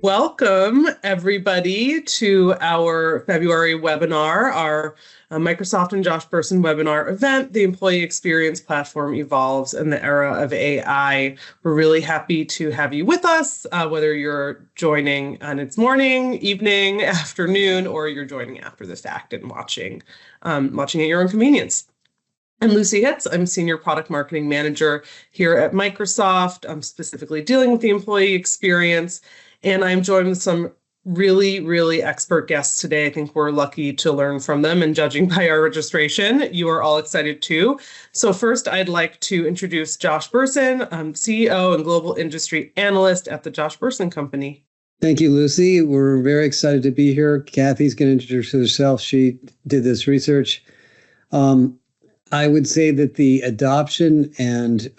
Welcome, everybody, to our February webinar, our Microsoft and Josh Bersin webinar event, The Employee Experience Platform Evolves in the Era of AI. We're really happy to have you with us, whether you're joining on its morning, evening, afternoon, or you're joining after the fact and watching at your own convenience. I'm Lucy Hitz. I'm Senior Product Marketing Manager here at Microsoft. I'm specifically dealing with the employee experience. And I'm joined with some really expert guests today. I think we're lucky to learn from them, and judging by our registration, you are all excited too. So first, I'd like to introduce Josh Bersin, CEO and Global Industry Analyst at the Josh Bersin Company. Thank you, Lucy. We're very excited to be here. Kathy's going to introduce herself. She did this research. I would say that the adoption and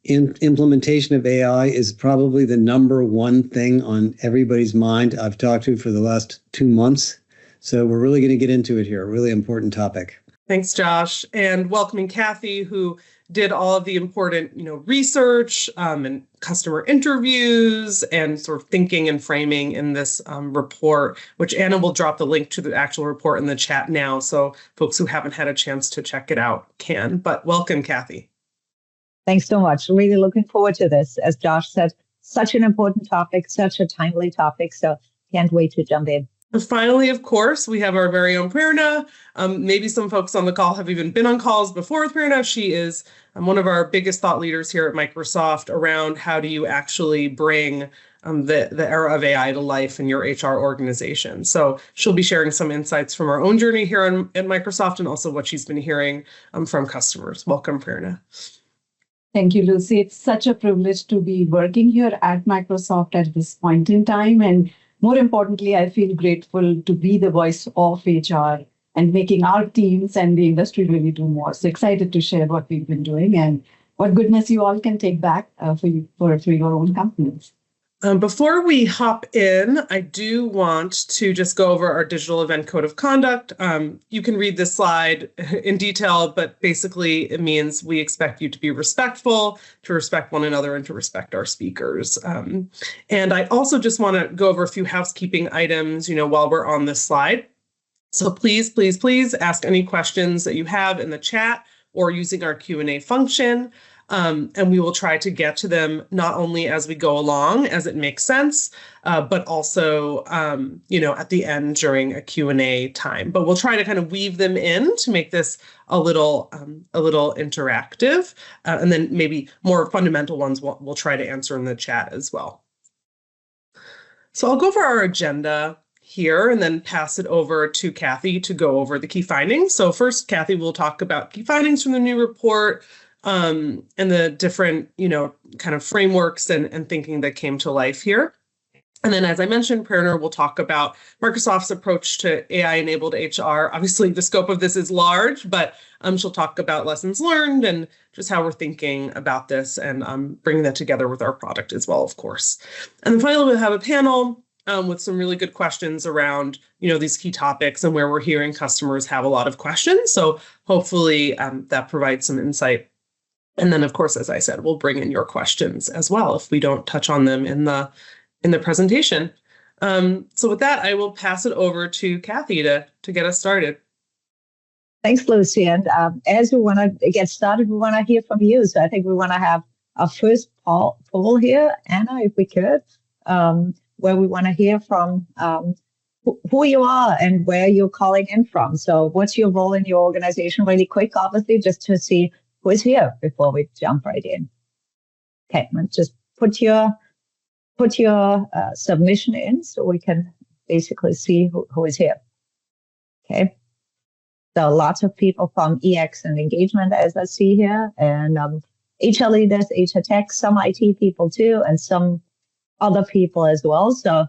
implementation of AI is probably the number one thing on everybody's mind I've talked to for the last 2 months. So we're really going to get into it here. A really important topic. Thanks, Josh. And welcoming Kathy, who did all of the important, research and customer interviews and sort of thinking and framing in this report, which Anna will drop the link to the actual report in the chat now. So folks who haven't had a chance to check it out can. But welcome, Kathy. Thanks so much. Really looking forward to this. As Josh said, such an important topic, such a timely topic. So can't wait to jump in. And finally, of course, we have our very own Prerna. Maybe some folks on the call have even been on calls before with Prerna. She is one of our biggest thought leaders here at Microsoft around how do you actually bring the era of AI to life in your HR organization. So she'll be sharing some insights from our own journey here at Microsoft and also what she's been hearing from customers. Welcome, Prerna. Thank you, Lucy. It's such a privilege to be working here at Microsoft at this point in time. And more importantly, I feel grateful to be the voice of HR and making our teams and the industry really do more. So excited to share what we've been doing and what goodness you all can take back for your own companies. Before we hop in, I do want to just go over our digital event code of conduct. You can read this slide in detail, but basically it means we expect you to be respectful, to respect one another, and to respect our speakers. And I also just want to go over a few housekeeping items, while we're on this slide. So please ask any questions that you have in the chat or using our Q&A function. And we will try to get to them not only as we go along, as it makes sense, but also, at the end during a Q&A time. But we'll try to kind of weave them in to make this a little interactive. And then maybe more fundamental ones we'll try to answer in the chat as well. So I'll go over our agenda here and then pass it over to Kathy to go over the key findings. So first, Kathy will talk about key findings from the new report, and the different, kind of frameworks and thinking that came to life here. And then, as I mentioned, Prerna will talk about Microsoft's approach to AI-enabled HR. Obviously, the scope of this is large, but she'll talk about lessons learned and just how we're thinking about this and bringing that together with our product as well, of course. And then finally, we'll have a panel with some really good questions around, these key topics and where we're hearing customers have a lot of questions. So hopefully that provides some insight. And then, of course, as I said, we'll bring in your questions as well if we don't touch on them in the presentation. So with that, I will pass it over to Kathy to get us started. Thanks, Lucy. And as we want to get started, we want to hear from you. So I think we want to have our first poll here, Anna, if we could, where we want to hear from who you are and where you're calling in from. So what's your role in your organization? Really quick, obviously, just to see who is here before we jump right in. Okay, let's just put your submission in so we can basically see who is here. Okay, so lots of people from EX and engagement, as I see here, and HR leaders, HR tech, some IT people too, and some other people as well. So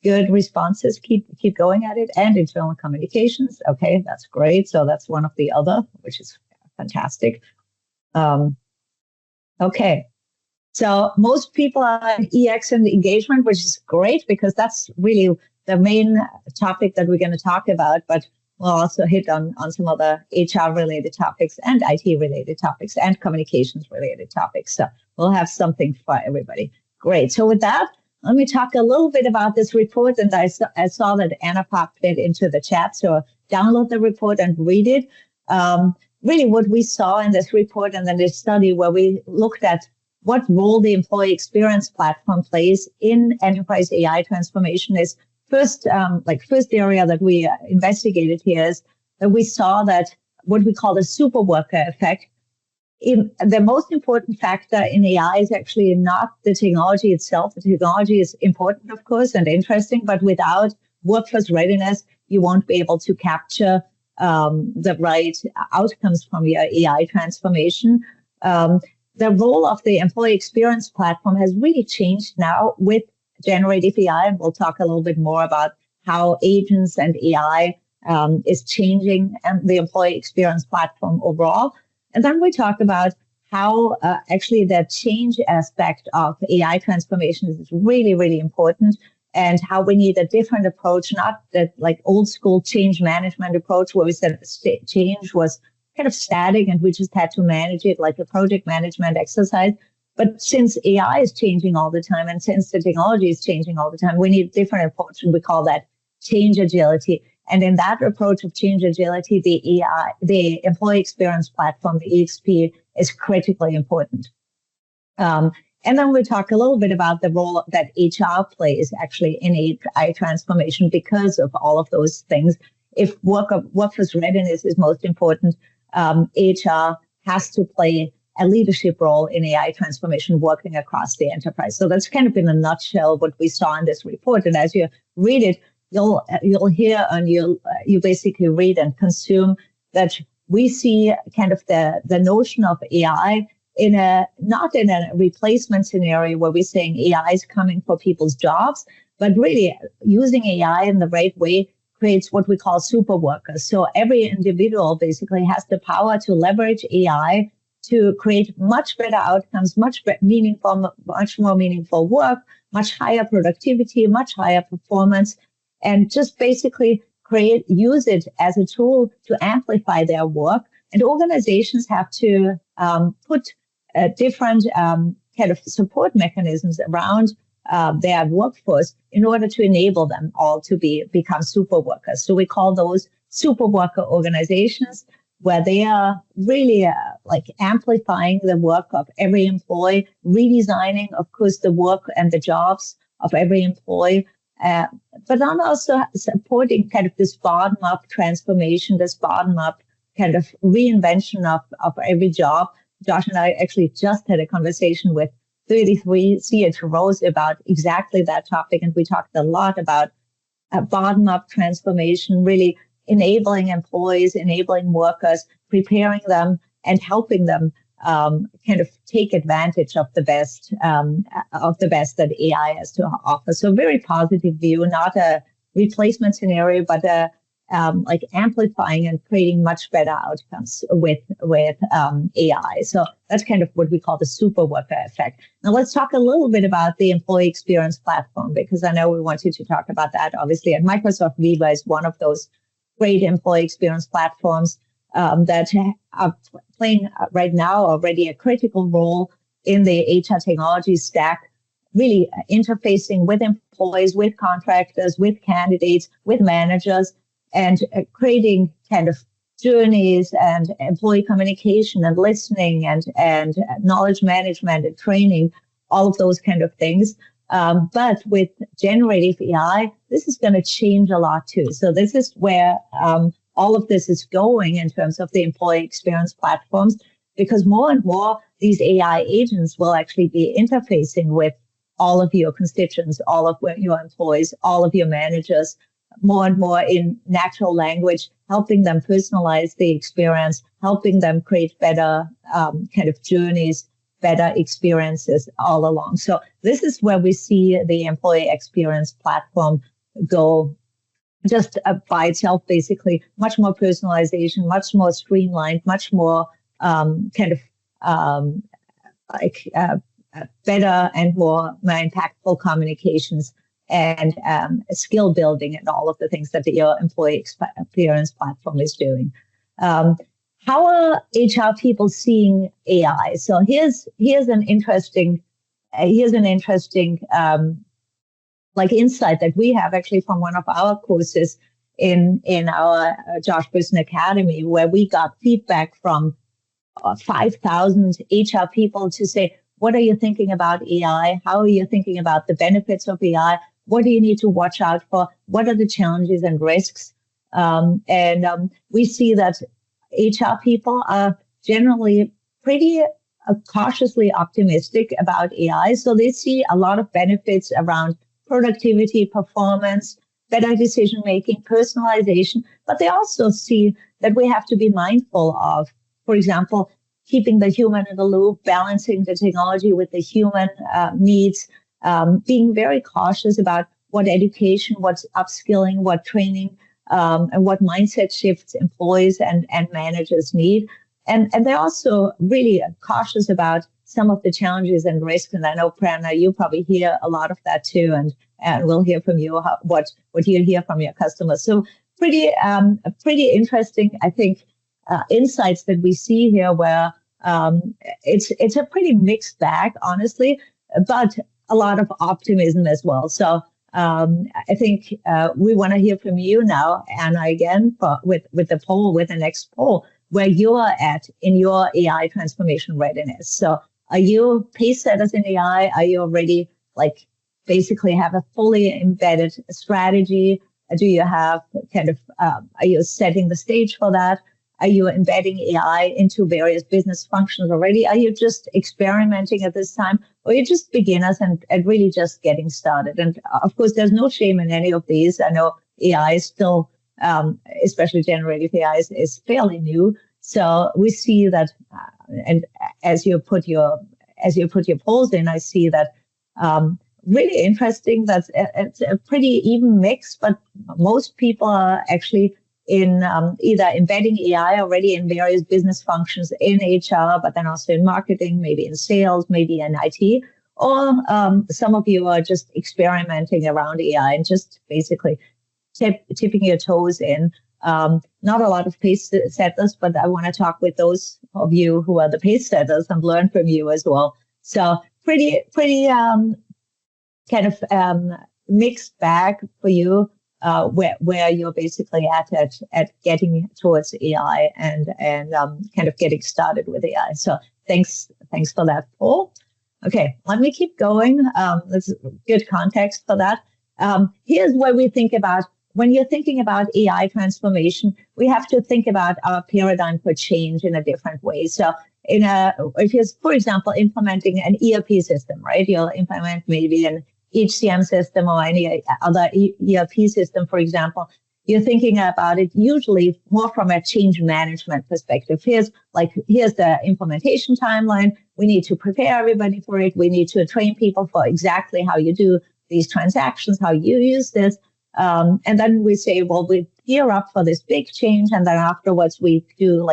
good responses. Keep going at it. And internal communications. Okay, that's great. So that's one of the other, which is fantastic. Okay. So most people are in EX and engagement, which is great because that's really the main topic that we're going to talk about. But we'll also hit on some other HR-related topics and IT-related topics and communications-related topics. So we'll have something for everybody. Great. So with that, let me talk a little bit about this report. And I saw that Anna popped it into the chat. So download the report and read it. Really what we saw in this report and then this study where we looked at what role the employee experience platform plays in enterprise AI transformation is first area that we investigated here is that we saw that what we call the super worker effect. The most important factor in AI is actually not the technology itself. The technology is important, of course, and interesting, but without workforce readiness, you won't be able to capture the right outcomes from your AI transformation. The role of the employee experience platform has really changed now with generative AI, and we'll talk a little bit more about how agents and AI is changing the employee experience platform overall. And then we talk about how actually the change aspect of AI transformation is really, really important, and how we need a different approach, not that like old school change management approach where we said change was kind of static and we just had to manage it like a project management exercise. But since AI is changing all the time and since the technology is changing all the time, we need a different approach, and we call that change agility. And in that approach of change agility, the employee experience platform, the EXP, is critically important. And then we'll talk a little bit about the role that HR plays actually in AI transformation because of all of those things. If workforce readiness is most important, HR has to play a leadership role in AI transformation working across the enterprise. So that's kind of in a nutshell what we saw in this report. And as you read it, you'll hear and you basically read and consume that we see kind of the notion of AI not in a replacement scenario where we're saying AI is coming for people's jobs, but really using AI in the right way creates what we call super workers. So every individual basically has the power to leverage AI to create much better outcomes, much more meaningful work, much higher productivity, much higher performance, and just basically use it as a tool to amplify their work. And organizations have to put different kind of support mechanisms around their workforce in order to enable them all to become super workers. So we call those super worker organizations, where they are really like amplifying the work of every employee, redesigning, of course, the work and the jobs of every employee, but then also supporting kind of this bottom-up transformation, this bottom-up kind of reinvention of every job. Josh and I actually just had a conversation with 33 CHROs about exactly that topic, and we talked a lot about bottom-up transformation, really enabling employees, enabling workers, preparing them and helping them kind of take advantage of the best that AI has to offer. So very positive view, not a replacement scenario, but like amplifying and creating much better outcomes with AI. So that's kind of what we call the super worker effect. Now let's talk a little bit about the employee experience platform, because I know we wanted to talk about that. Obviously, at Microsoft, Viva is one of those great employee experience platforms that are playing right now already a critical role in the HR technology stack, really interfacing with employees, with contractors, with candidates, with managers, and creating kind of journeys and employee communication and listening and knowledge management and training, all of those kind of things. But with generative AI, this is going to change a lot too. So this is where all of this is going in terms of the employee experience platforms, because more and more these AI agents will actually be interfacing with all of your constituents, all of your employees, all of your managers, more and more in natural language, helping them personalize the experience, helping them create better kind of journeys, better experiences all along. So this is where we see the employee experience platform go just by itself, basically much more personalization, much more streamlined, much more kind of better and more impactful communications and skill building and all of the things that your employee experience platform is doing. How are HR people seeing AI? So here's an interesting like insight that we have actually from one of our courses in our Josh Bersin Academy, where we got feedback from 5,000 HR people to say, what are you thinking about AI? How are you thinking about the benefits of AI? What do you need to watch out for? What are the challenges and risks? We see that HR people are generally pretty cautiously optimistic about AI. So they see a lot of benefits around productivity, performance, better decision making, personalization, but they also see that we have to be mindful of, for example, keeping the human in the loop, balancing the technology with the human needs, being very cautious about what education, what's upskilling, what training, and what mindset shifts employees and managers need. And they're also really cautious about some of the challenges and risks. And I know, Prerna, you probably hear a lot of that too. And we'll hear from you what you hear from your customers. So pretty interesting, I think, insights that we see here, where it's a pretty mixed bag, honestly, but a lot of optimism as well. So I think we want to hear from you now, Anna, again, with the next poll, where you are at in your AI transformation readiness. So are you pace setters in AI? Are you already basically have a fully embedded strategy? Do you have are you setting the stage for that? Are you embedding AI into various business functions already? Are you just experimenting at this time? Or are you just beginners and really just getting started? And of course, there's no shame in any of these. I know AI is still, especially generative AI, is fairly new. So we see that, and as you put your polls in, I see that really interesting. That's it's a pretty even mix, but most people are actually in either embedding AI already in various business functions in HR, but then also in marketing, maybe in sales, maybe in IT, or some of you are just experimenting around AI and just basically tipping your toes in. Not a lot of pace setters, but I want to talk with those of you who are the pace setters and learn from you as well. So pretty mixed bag for you. Where you're basically at getting towards AI and kind of getting started with AI. So thanks for that, Paul. Okay, let me keep going. That's good context for that. Here's where we think about, when you're thinking about AI transformation, we have to think about our paradigm for change in a different way. So if you're, for example, implementing an ERP system, right? You'll implement maybe an HCM system or any other ERP system, for example, you're thinking about it usually more from a change management perspective. Here's the implementation timeline. We need to prepare everybody for it. We need to train people for exactly how you do these transactions, how you use this. And then we say, well, we gear up for this big change. And then afterwards, we do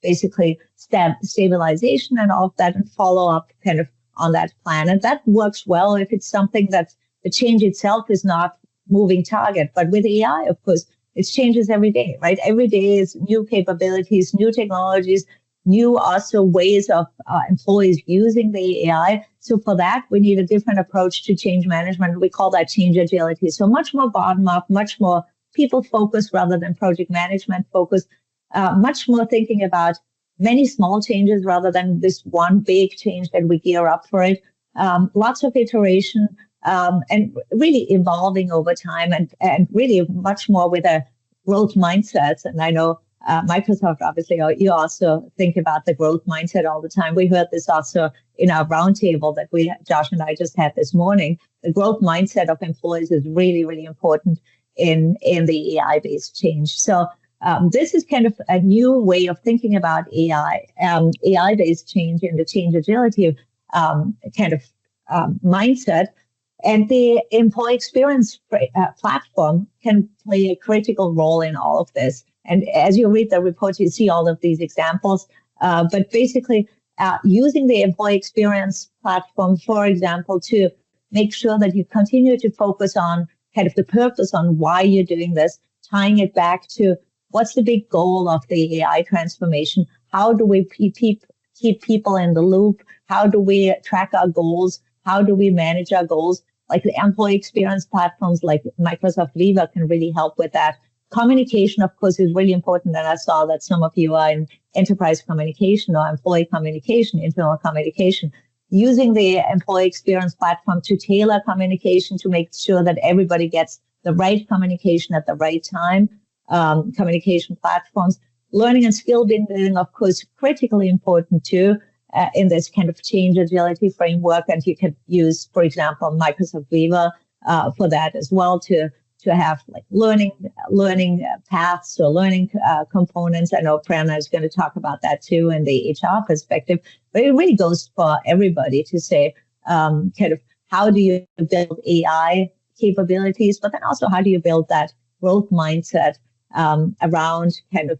basically stabilization and all of that and follow up kind of on that plan. And that works well if it's something that the change itself is not moving target. But with AI, of course, it changes every day, right? Every day is new capabilities, new technologies, new also ways of employees using the AI. So for that, we need a different approach to change management. We call that change agility. So much more bottom up, much more people focused rather than project management focused, much more thinking about many small changes rather than this one big change that we gear up for it. Lots of iteration and really evolving over time and really much more with a growth mindset. And I know Microsoft, obviously, you also think about the growth mindset all the time. We heard this also in our roundtable that Josh and I just had this morning. The growth mindset of employees is really, really important in the AI-based change. So this is kind of a new way of thinking about AI-based change and the change agility mindset. And the employee experience platform can play a critical role in all of this. And as you read the report, you see all of these examples. But basically, using the employee experience platform, for example, to make sure that you continue to focus on kind of the purpose on why you're doing this, tying it back to what's the big goal of the AI transformation? How do we keep people in the loop? How do we track our goals? How do we manage our goals? like the employee experience platforms like Microsoft Viva can really help with that. Communication, of course, is really important. And I saw that some of you are in enterprise communication or employee communication, internal communication, using the employee experience platform to tailor communication to make sure that everybody gets the right communication at the right time. Communication platforms, learning and skill building, of course, critically important too. In this kind of change agility framework. And you could use, for example, Microsoft Viva for that as well to have like learning paths or learning components. I know Prerna is going to talk about that too in the HR perspective, but it really goes for everybody to say kind of how do you build AI capabilities, but then also how do you build that growth mindset around kind of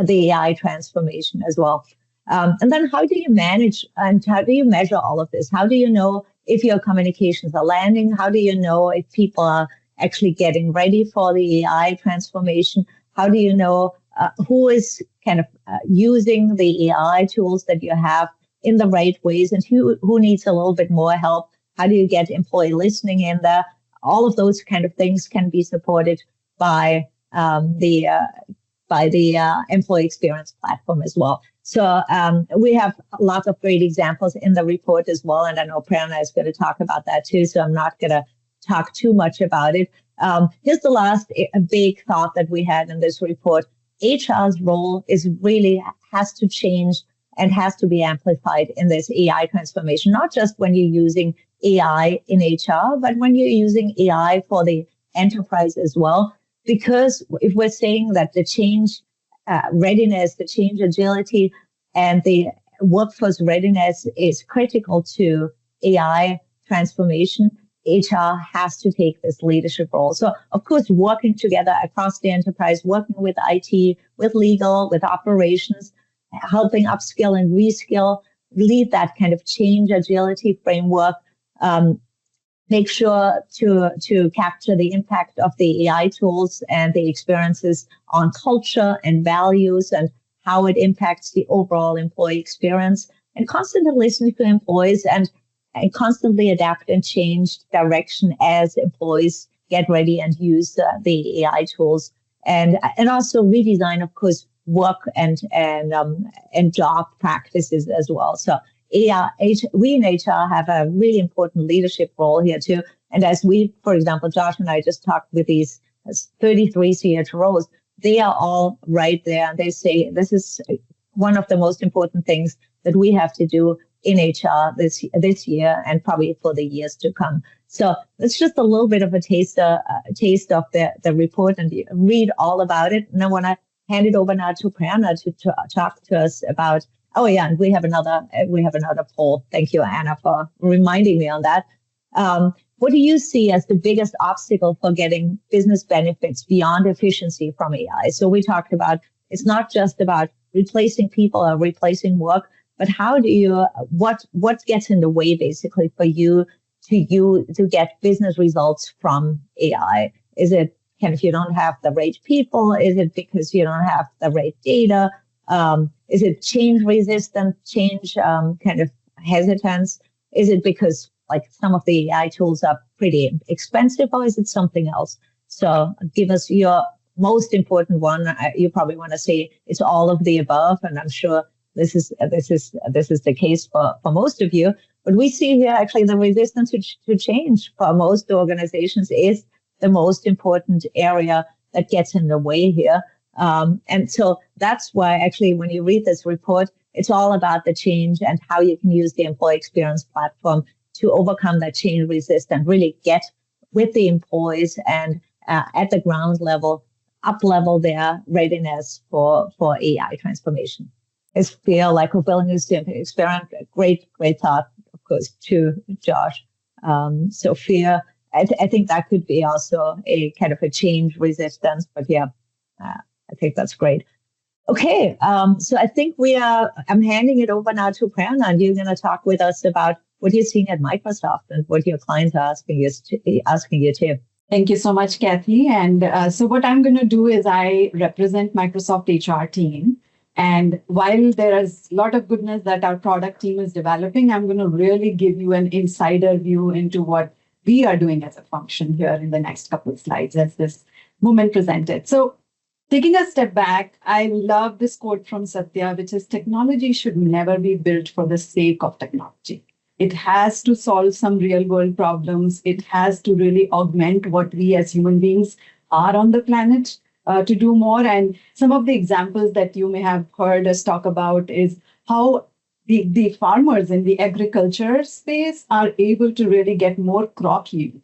the AI transformation as well. And then how do you manage and how do you measure all of this? How do you know if your communications are landing? How do you know if people are actually getting ready for the AI transformation? How do you know who is kind of using the AI tools that you have in the right ways and who needs a little bit more help? How do you get employee listening in there? All of those kind of things can be supported by the employee experience platform as well. So we have lots of great examples in the report as well. And I know Prerna is going to talk about that too. So I'm not going to talk too much about it. Here's the last big thought that we had in this report. HR's role has to change and has to be amplified in this AI transformation, not just when you're using AI in HR, but when you're using AI for the enterprise as well. Because if we're saying that the change readiness, the change agility, and the workforce readiness is critical to AI transformation, HR has to take this leadership role. So, of course, working together across the enterprise, working with IT, with legal, with operations, helping upskill and reskill, lead that kind of change agility framework, make sure to capture the impact of the AI tools and the experiences on culture and values and how it impacts the overall employee experience, and constantly listen to employees and constantly adapt and change direction as employees get ready and use the AI tools, and also redesign, of course, work and job practices as well. So we in HR have a really important leadership role here too. And as we, for example, Josh and I just talked with these 33 CHROs, they are all right there. And they say this is one of the most important things that we have to do in HR this year and probably for the years to come. So it's just a little bit of a taste of the report, and you read all about it. And I want to hand it over now to Prerna to talk to us about. Oh yeah, and we have another poll. Thank you, Anna, for reminding me on that. What do you see as the biggest obstacle for getting business benefits beyond efficiency from AI? So we talked about it's not just about replacing people or replacing work, but how do you what gets in the way basically for you to get business results from AI? Is it kind of you don't have the right people? Is it because you don't have the right data? Is it change resistant, change kind of hesitance? Is it because like some of the AI tools are pretty expensive, or is it something else? So give us your most important one. You probably want to say it's all of the above, and I'm sure this is the case for most of you. But we see here actually the resistance to change for most organizations is the most important area that gets in the way here. And so that's why actually when you read this report, it's all about the change and how you can use the employee experience platform to overcome that change resistance and really get with the employees and at the ground level, up level their readiness for AI transformation. I feel like we're building this experiment. Great thought, of course, to Josh. Sophia, I think that could be also a kind of a change resistance, but yeah, I think that's great. Okay, so I think I'm handing it over now to Prerna, and you're going to talk with us about what you're seeing at Microsoft and what your clients are asking you too. Thank you so much, Kathy. And so what I'm going to do is I represent Microsoft HR team. And while there is a lot of goodness that our product team is developing, I'm going to really give you an insider view into what we are doing as a function here in the next couple of slides as this moment presented. So taking a step back, I love this quote from Satya, which is technology should never be built for the sake of technology. It has to solve some real world problems. It has to really augment what we as human beings are on the planet to do more. And some of the examples that you may have heard us talk about is how the farmers in the agriculture space are able to really get more crop yield.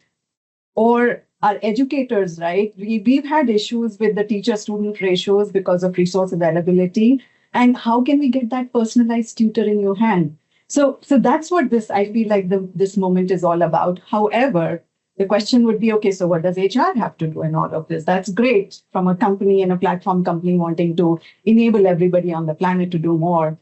Or our educators, right? We've had issues with the teacher-student ratios because of resource availability. And how can we get that personalized tutor in your hand? So that's what this, I feel like this moment is all about. However, the question would be, okay, so what does HR have to do in all of this? That's great from a company and a platform company wanting to enable everybody on the planet to do more.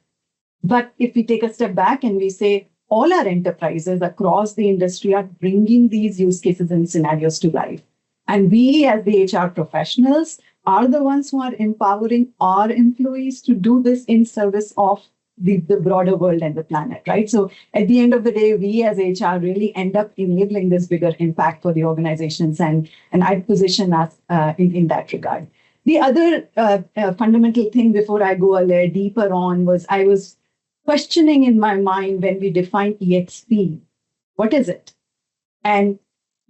But if we take a step back and we say, all our enterprises across the industry are bringing these use cases and scenarios to life. And we, as the HR professionals, are the ones who are empowering our employees to do this in service of the broader world and the planet, right? So at the end of the day, we as HR really end up enabling this bigger impact for the organizations, and I'd position us in that regard. The other fundamental thing before I go a layer deeper on was I was questioning in my mind when we define EXP, what is it? And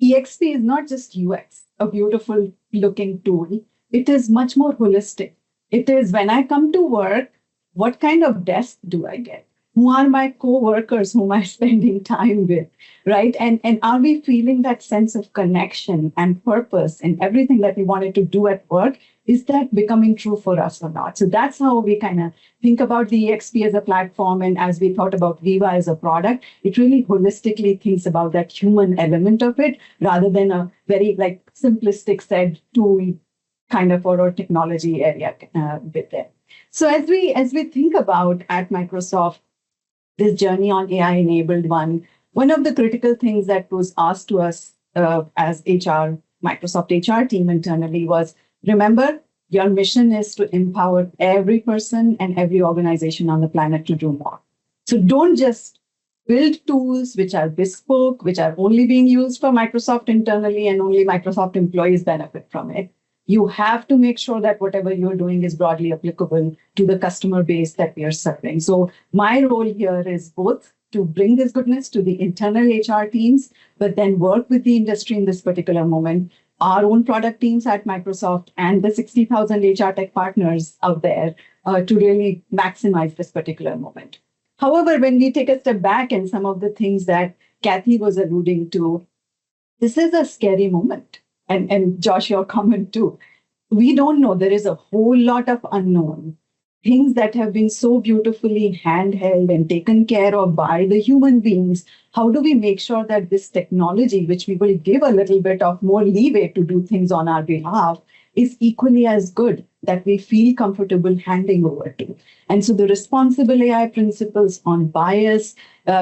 EXP is not just UX, a beautiful looking tool. It is much more holistic. It is when I come to work, what kind of desk do I get? Who are my co-workers whom I'm spending time with, right? And are we feeling that sense of connection and purpose in everything that we wanted to do at work? Is that becoming true for us or not? So that's how we kind of think about the EXP as a platform. And as we thought about Viva as a product, it really holistically thinks about that human element of it rather than a very like simplistic said tool kind of for our technology area bit there. So as we think about at Microsoft, this journey on AI enabled one of the critical things that was asked to us as Microsoft HR team internally was, remember, your mission is to empower every person and every organization on the planet to do more. So don't just build tools which are bespoke, which are only being used for Microsoft internally and only Microsoft employees benefit from it. You have to make sure that whatever you're doing is broadly applicable to the customer base that we are serving. So my role here is both to bring this goodness to the internal HR teams, but then work with the industry in this particular moment, our own product teams at Microsoft and the 60,000 HR tech partners out there to really maximize this particular moment. However, when we take a step back and some of the things that Kathy was alluding to, this is a scary moment. And Josh, your comment too. We don't know. There is a whole lot of unknown. Things that have been so beautifully handheld and taken care of by the human beings. How do we make sure that this technology, which we will give a little bit of more leeway to do things on our behalf, is equally as good that we feel comfortable handing over to? And so the responsible AI principles on bias,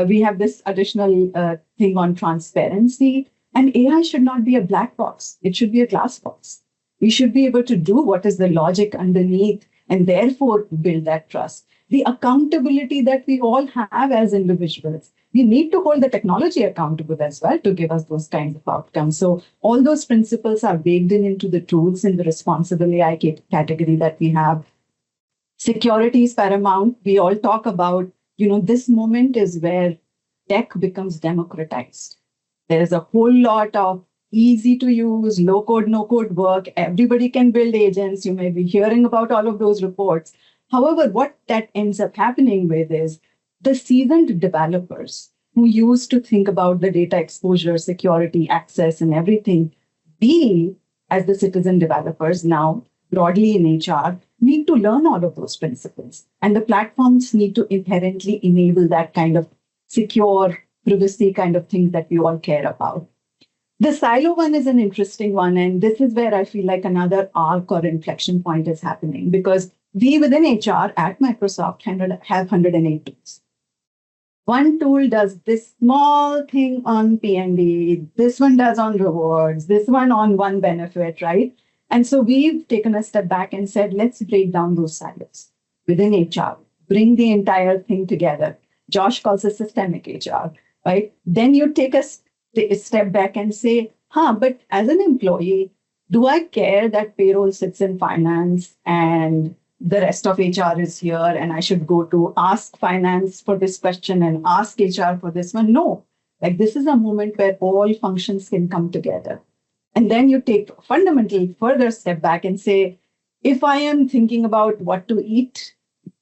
we have this additional thing on transparency. And AI should not be a black box. It should be a glass box. We should be able to do what is the logic underneath and therefore build that trust. The accountability that we all have as individuals, we need to hold the technology accountable as well to give us those kinds of outcomes. So all those principles are baked into the tools in the responsible AI category that we have. Security is paramount. We all talk about, this moment is where tech becomes democratized. There is a whole lot of easy to use, low code, no code work. Everybody can build agents. You may be hearing about all of those reports. However, what that ends up happening with is the seasoned developers who used to think about the data exposure, security, access, and everything. We, as the citizen developers now, broadly in HR, need to learn all of those principles. And the platforms need to inherently enable that kind of secure privacy kind of things that we all care about. The silo one is an interesting one. And this is where I feel like another arc or inflection point is happening because we within HR at Microsoft have 108 tools. One tool does this small thing on P&D, this one does on rewards, this one on one benefit, right? And so we've taken a step back and said, let's break down those silos within HR, bring the entire thing together. Josh calls it systemic HR. Right? Then you take a step back and say, but as an employee, do I care that payroll sits in finance and the rest of HR is here and I should go to ask finance for this question and ask HR for this one? No, like this is a moment where all functions can come together. And then you take fundamentally further step back and say, if I am thinking about what to eat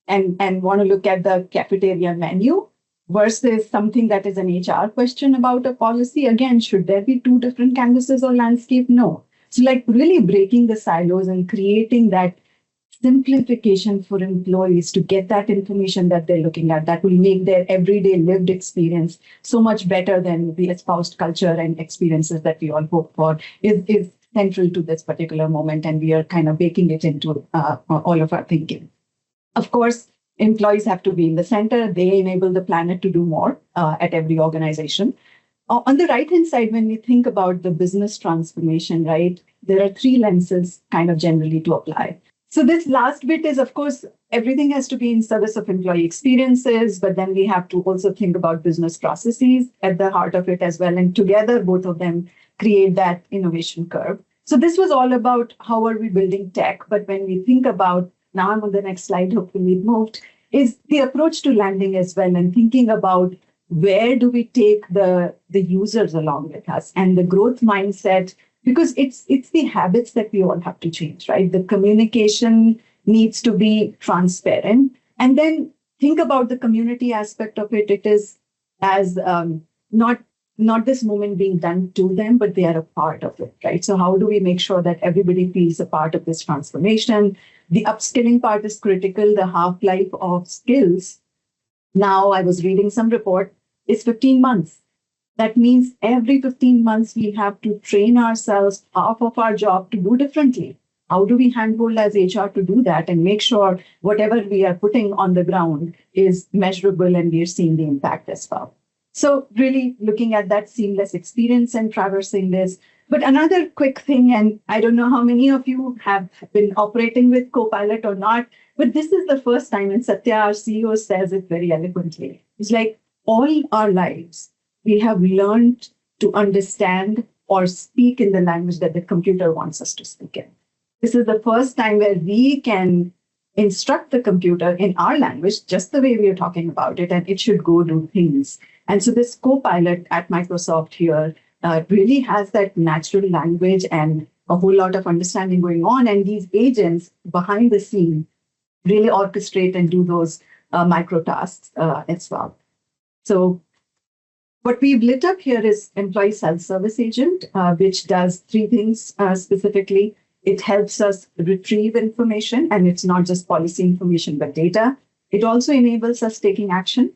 and want to look at the cafeteria menu versus something that is an HR question about a policy, again, should there be two different canvases or landscape? No. So like really breaking the silos and creating that simplification for employees to get that information that they're looking at that will make their everyday lived experience so much better than the espoused culture and experiences that we all hope for is central to this particular moment. And we are kind of baking it into all of our thinking. Of course, employees have to be in the center. They enable the planet to do more at every organization. On the right-hand side, when we think about the business transformation, right, there are three lenses kind of generally to apply. So this last bit is, of course, everything has to be in service of employee experiences, but then we have to also think about business processes at the heart of it as well. And together, both of them create that innovation curve. So this was all about how are we building tech. But when we think about, now I'm on the next slide, hopefully we've moved, is the approach to landing as well and thinking about where do we take the users along with us and the growth mindset, because it's the habits that we all have to change, right? The communication needs to be transparent. And then think about the community aspect of it. It is as not this moment being done to them, but they are a part of it, right? So how do we make sure that everybody feels a part of this transformation? The upskilling part is critical. The half-life of skills, now I was reading some report, is 15 months. That means every 15 months, we have to train ourselves half of our job to do differently. How do we handhold as HR to do that and make sure whatever we are putting on the ground is measurable and we are seeing the impact as well? So really looking at that seamless experience and traversing this. But another quick thing, and I don't know how many of you have been operating with Copilot or not, but this is the first time, and Satya, our CEO, says it very eloquently. It's like all our lives, we have learned to understand or speak in the language that the computer wants us to speak in. This is the first time where we can instruct the computer in our language, just the way we are talking about it, and it should go do things. And so this Copilot at Microsoft here really has that natural language and a whole lot of understanding going on. And these agents behind the scene really orchestrate and do those micro tasks as well. So what we've lit up here is Employee Self-Service Agent, which does three things specifically. It helps us retrieve information, and it's not just policy information, but data. It also enables us taking action.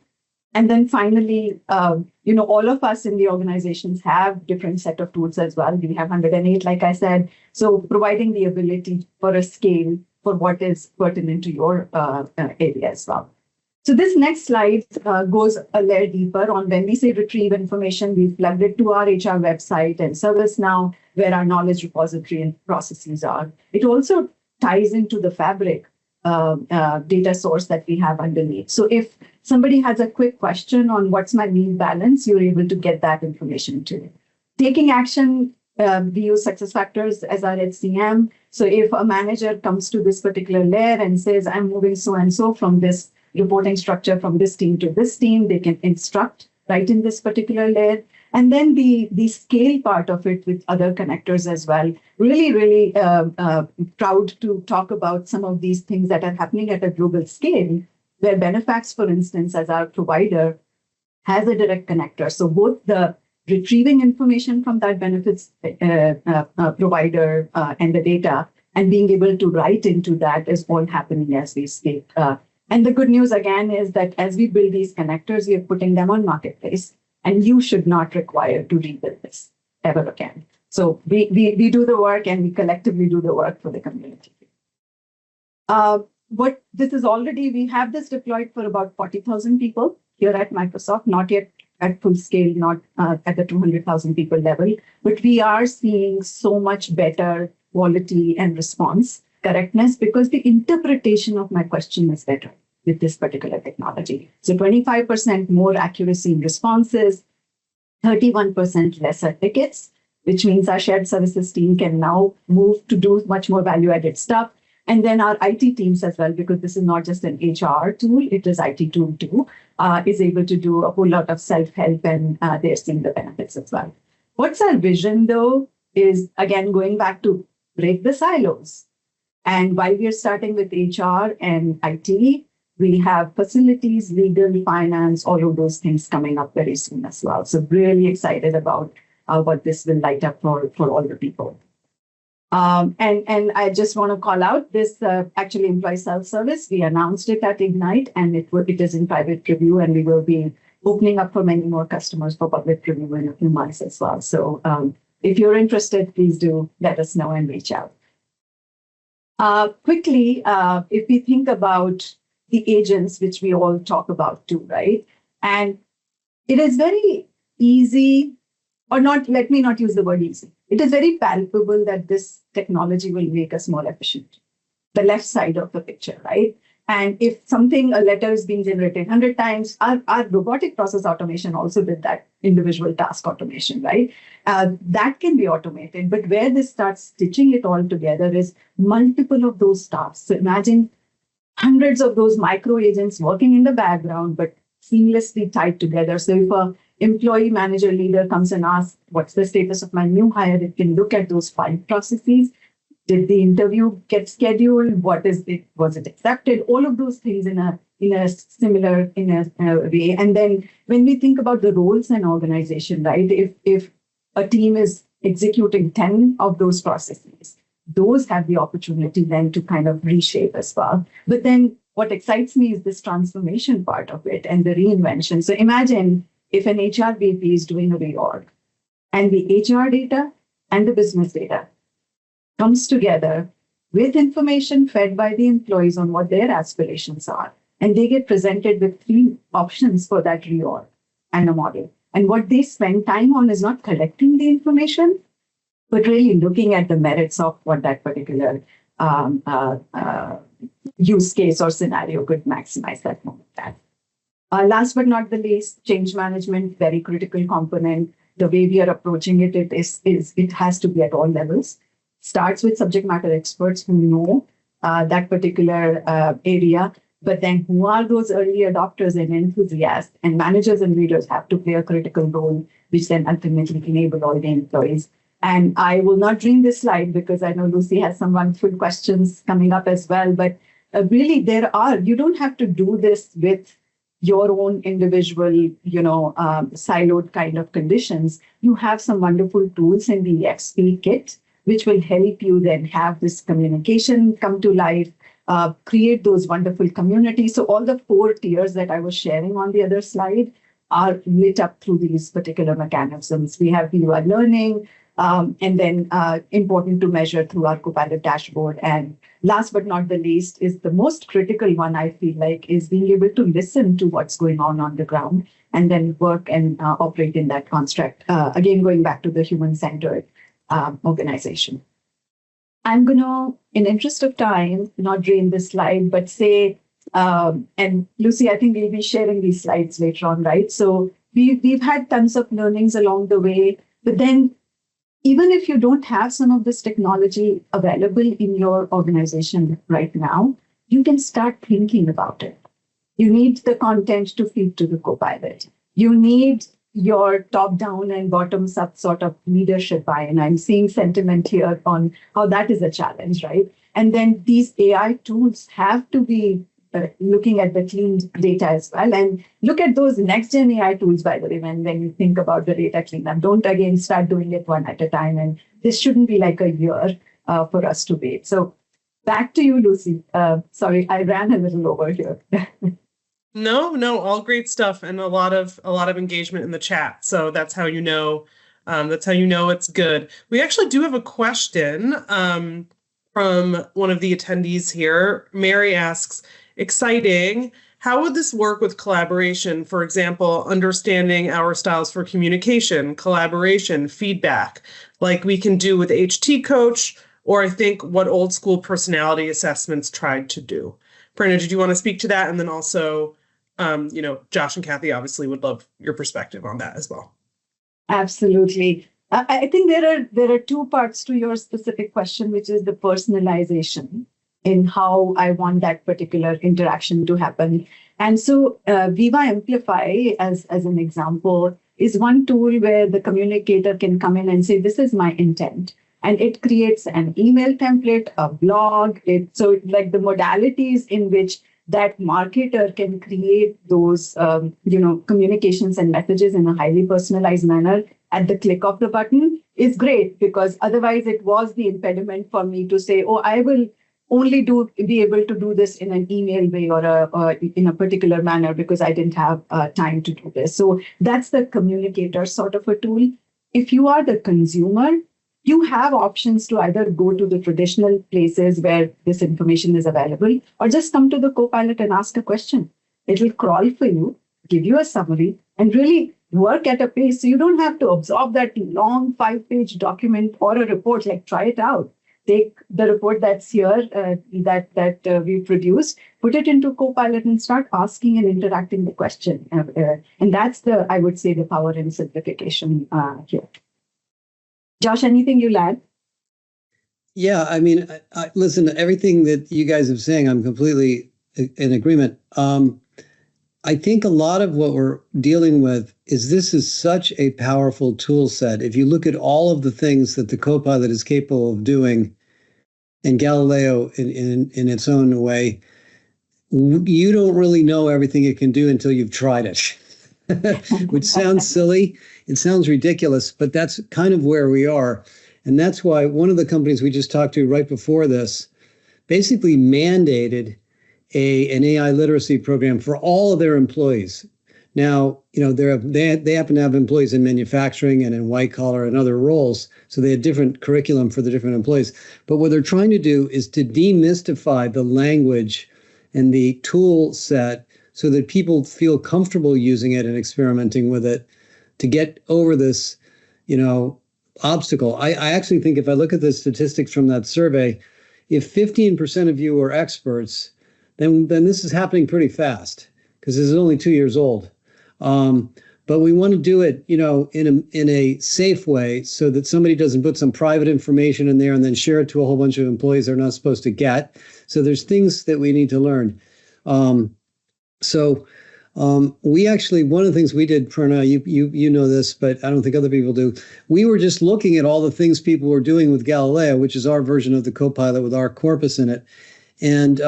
And then finally, all of us in the organizations have different set of tools as well. We have 108, like I said. So providing the ability for a scale for what is pertinent to your area as well. So this next slide goes a layer deeper on when we say retrieve information, we've plugged it to our HR website and ServiceNow, where our knowledge repository and processes are. It also ties into the Fabric data source that we have underneath. So if somebody has a quick question on what's my leave balance, you're able to get that information too. Taking action, we use SuccessFactors as our HCM. So if a manager comes to this particular layer and says, I'm moving so-and-so from this reporting structure from this team to this team, they can instruct right in this particular layer. And then the scale part of it with other connectors as well. Really, really proud to talk about some of these things that are happening at a global scale, where Benefax, for instance, as our provider, has a direct connector. So both the retrieving information from that benefits provider and the data and being able to write into that is all happening as we speak. And the good news, again, is that as we build these connectors, we are putting them on Marketplace, and you should not require to rebuild this ever again. So we do the work, and we collectively do the work for the community. What this is already, we have this deployed for about 40,000 people here at Microsoft, not yet at full scale, not at the 200,000 people level, but we are seeing so much better quality and response correctness because the interpretation of my question is better with this particular technology. So 25% more accuracy in responses, 31% lesser tickets, which means our shared services team can now move to do much more value-added stuff. And then our IT teams as well, because this is not just an HR tool, it is IT tool too, is able to do a whole lot of self-help, and they're seeing the benefits as well. What's our vision though is, again, going back to break the silos. And while we are starting with HR and IT, we have facilities, legal, finance, all of those things coming up very soon as well. So really excited about what this will light up for all the people. And I just want to call out this actually employee self-service. We announced it at Ignite, and it is in private preview, and we will be opening up for many more customers for public preview in a few months as well. So if you're interested, please do let us know and reach out. Quickly, if we think about the agents, which we all talk about too, right? And it is very easy, or not, let me not use the word easy. It is very palpable that this technology will make us more efficient. The left side of the picture, right? And if a letter is being generated 100 times, our robotic process automation also did that individual task automation, right? That can be automated, but where this starts stitching it all together is multiple of those tasks. So imagine hundreds of those micro agents working in the background, but seamlessly tied together. So if a employee manager leader comes and asks, what's the status of my new hire? It can look at those 5 processes. Did the interview get scheduled? Was it accepted? All of those things in a similar way. And then when we think about the roles and organization, right? If a team is executing 10 of those processes, those have the opportunity then to kind of reshape as well. But then what excites me is this transformation part of it and the reinvention. So imagine if an HR VP is doing a reorg, and the HR data and the business data comes together with information fed by the employees on what their aspirations are. And they get presented with 3 options for that reorg and a model. And what they spend time on is not collecting the information, but really looking at the merits of what that particular use case or scenario could maximize that moment at. Last but not the least, change management, very critical component. The way we are approaching it, it has to be at all levels. Starts with subject matter experts who know that particular area, but then who are those early adopters and enthusiasts, and managers and leaders have to play a critical role, which then ultimately enable all the employees. And I will not dream this slide because I know Lucy has some wonderful questions coming up as well, but really you don't have to do this with your own individual, siloed kind of conditions. You have some wonderful tools in the XP kit, which will help you then have this communication come to life, create those wonderful communities. So all the 4 tiers that I was sharing on the other slide are lit up through these particular mechanisms. We have UI learning, and then important to measure through our Copilot dashboard. And last but not the least is the most critical one, I feel like, is being able to listen to what's going on the ground and then work and operate in that construct. Again, going back to the human-centered organization. I'm going to, in interest of time, not drain this slide, but say, and Lucy, I think we'll be sharing these slides later on, right? So we've had tons of learnings along the way, but then even if you don't have some of this technology available in your organization right now, you can start thinking about it. You need the content to feed to the Copilot. You need your top-down and bottoms-up sort of leadership buy-in. I'm seeing sentiment here on how that is a challenge, right? And then these AI tools have to be looking at the clean data as well. And look at those next-gen AI tools, by the way, when you think about the data cleanup. Don't, again, start doing it one at a time. And this shouldn't be like a year for us to wait. So back to you, Lucy. Sorry, I ran a little over here. No, all great stuff, and a lot of engagement in the chat. So that's how you know it's good. We actually do have a question from one of the attendees here. Mary asks, exciting. How would this work with collaboration? For example, understanding our styles for communication, collaboration, feedback, like we can do with HT Coach, or I think what old school personality assessments tried to do. Prerna, did you want to speak to that? And then also, Josh and Kathy obviously would love your perspective on that as well. Absolutely. I think there are two parts to your specific question, which is the personalization in how I want that particular interaction to happen. And so Viva Amplify, as an example, is one tool where the communicator can come in and say, this is my intent. And it creates an email template, a blog. Like the modalities in which that marketer can create those communications and messages in a highly personalized manner at the click of the button is great, because otherwise it was the impediment for me to say, oh, I will only be able to do this in an email way or in a particular manner because I didn't have time to do this. So that's the communicator sort of a tool. If you are the consumer, you have options to either go to the traditional places where this information is available, or just come to the Copilot and ask a question. It will crawl for you, give you a summary, and really work at a pace so you don't have to absorb that long 5-page document or a report. Like, try it out. Take the report that's here that we produced, put it into Copilot and start asking and interacting the question. And that's I would say, the power and simplification here. Josh, anything you'll add? Yeah, I mean, listen, everything that you guys are saying, I'm completely in agreement. I think a lot of what we're dealing with is this is such a powerful tool set. If you look at all of the things that the Copilot is capable of doing, and Galileo in its own way, you don't really know everything it can do until you've tried it, which sounds silly. It sounds ridiculous, but that's kind of where we are. And that's why one of the companies we just talked to right before this basically mandated an AI literacy program for all of their employees. Now, they happen to have employees in manufacturing and in white collar and other roles, so they had different curriculum for the different employees. But what they're trying to do is to demystify the language and the tool set so that people feel comfortable using it and experimenting with it to get over this, obstacle. I actually think if I look at the statistics from that survey, if 15% of you are experts, then this is happening pretty fast, because this is only 2 years old. But we want to do it, in a safe way, so that somebody doesn't put some private information in there and then share it to a whole bunch of employees they're not supposed to get. So there's things that we need to learn. We actually, one of the things we did, Prerna, you know this, but I don't think other people do. We were just looking at all the things people were doing with Galileo, which is our version of the Copilot with our corpus in it. And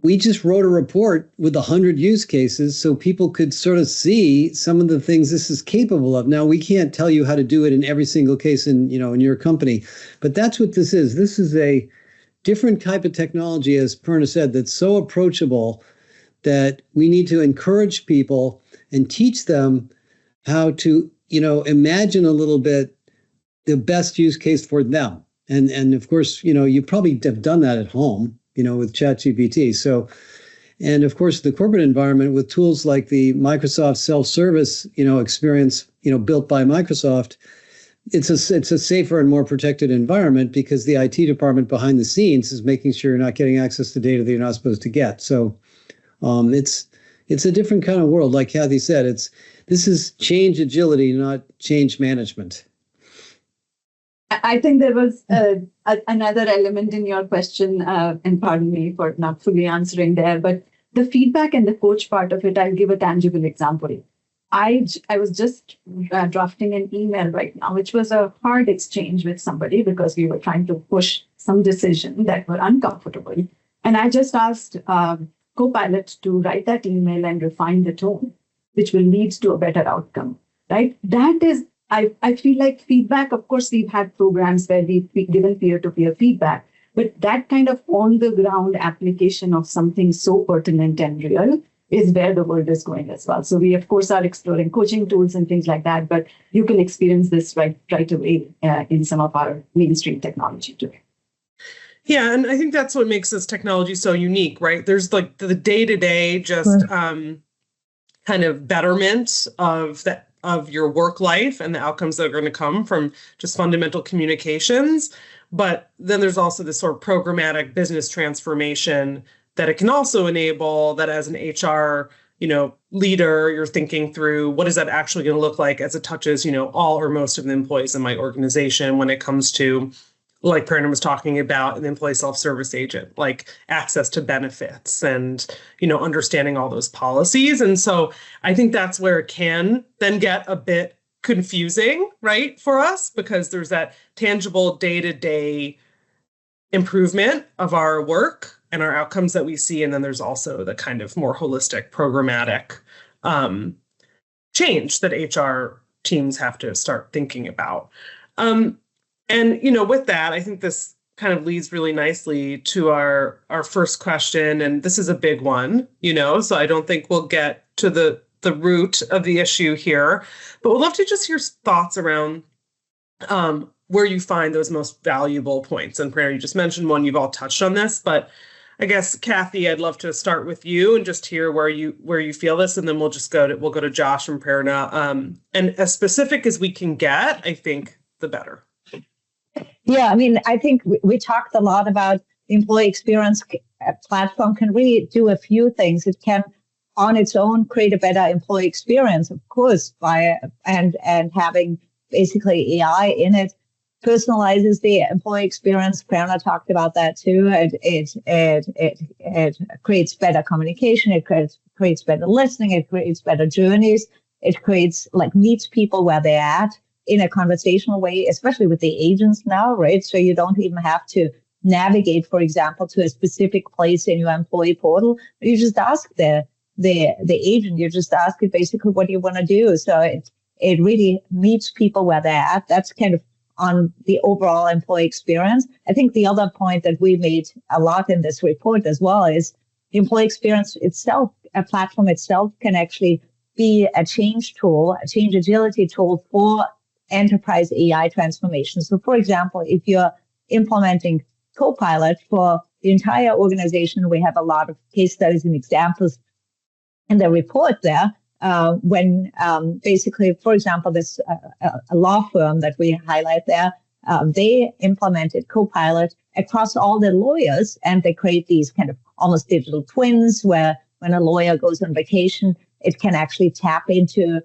we just wrote a report with 100 use cases so people could sort of see some of the things this is capable of. Now, we can't tell you how to do it in every single case in your company, but that's what this is. This is a different type of technology, as Prerna said, that's so approachable that we need to encourage people and teach them how to, imagine a little bit the best use case for them. And of course, you probably have done that at home, with ChatGPT. So, and of course, the corporate environment with tools like the Microsoft self-service, experience, built by Microsoft, it's a safer and more protected environment because the IT department behind the scenes is making sure you're not getting access to data that you're not supposed to get. So it's a different kind of world. Like Kathy said, this is change agility, not change management. I think there was another element in your question, and pardon me for not fully answering there, but the feedback and the coach part of it, I'll give a tangible example. I was just drafting an email right now, which was a hard exchange with somebody because we were trying to push some decision that were uncomfortable. And I just asked Copilot to write that email and refine the tone, which will lead to a better outcome, right? That is, I feel like feedback, of course, we've had programs where we've given peer-to-peer feedback, but that kind of on-the-ground application of something so pertinent and real is where the world is going as well. So we, of course, are exploring coaching tools and things like that, but you can experience this right away in some of our mainstream technology today. Yeah, and I think that's what makes this technology so unique, right? There's like the day-to-day just kind of betterment of your work life and the outcomes that are going to come from just fundamental communications. But then there's also this sort of programmatic business transformation that it can also enable, that as an HR leader, you're thinking through what is that actually going to look like as it touches, all or most of the employees in my organization when it comes to, like Perna was talking about, an employee self-service agent, like access to benefits and, understanding all those policies. And so I think that's where it can then get a bit confusing, right, for us, because there's that tangible day-to-day improvement of our work and our outcomes that we see. And then there's also the kind of more holistic programmatic change that HR teams have to start thinking about. And, with that, I think this kind of leads really nicely to our first question. And this is a big one, so I don't think we'll get to the root of the issue here, but we'd love to just hear thoughts around where you find those most valuable points. And Prerna, you just mentioned one, you've all touched on this, but I guess, Kathy, I'd love to start with you and just hear where you feel this, and then we'll go to Josh and Prerna. And as specific as we can get, I think the better. Yeah, I think we talked a lot about the employee experience platform can really do a few things. It can, on its own, create a better employee experience, of course, and having basically AI in it personalizes the employee experience. Prerna talked about that too. It creates better communication. It creates better listening. It creates better journeys. It creates meets people where they're at in a conversational way, especially with the agents now, right? So you don't even have to navigate, for example, to a specific place in your employee portal. You just ask the agent. You just ask it basically, what do you want to do? So it really meets people where they're at. That's kind of on the overall employee experience. I think the other point that we made a lot in this report as well is the employee experience itself, a platform itself, can actually be a change tool, a change agility tool for enterprise AI transformation. So for example, if you're implementing Copilot for the entire organization, we have a lot of case studies and examples in the report there. When basically, for example, this a law firm that we highlight there, they implemented Copilot across all the lawyers, and they create these kind of almost digital twins where when a lawyer goes on vacation, it can actually tap into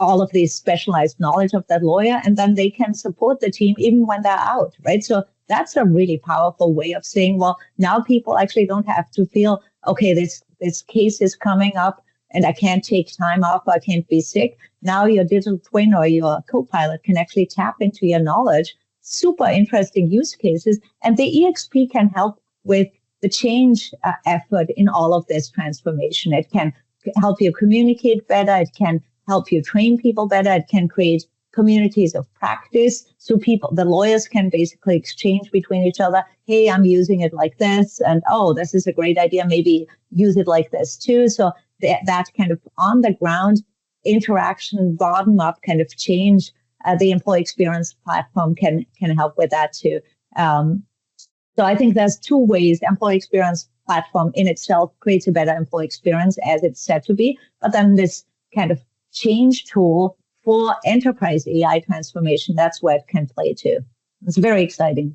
all of these specialized knowledge of that lawyer, and then they can support the team even when they're out, right? So that's a really powerful way of saying, well, now people actually don't have to feel, okay, this case is coming up and I can't take time off, or I can't be sick. Now your digital twin or your Copilot can actually tap into your knowledge. Super interesting use cases. And the EXP can help with the change effort in all of this transformation. It can help you communicate better. It can help you train people better. It can create communities of practice. So the lawyers can basically exchange between each other. Hey, I'm using it like this. And, oh, this is a great idea. Maybe use it like this too. So that kind of on the ground interaction, bottom up kind of change, the employee experience platform can help with that too. So I think there's two ways. Employee experience platform in itself creates a better employee experience as it's said to be, but then this kind of change tool for enterprise AI transformation, that's where it can play too. It's very exciting.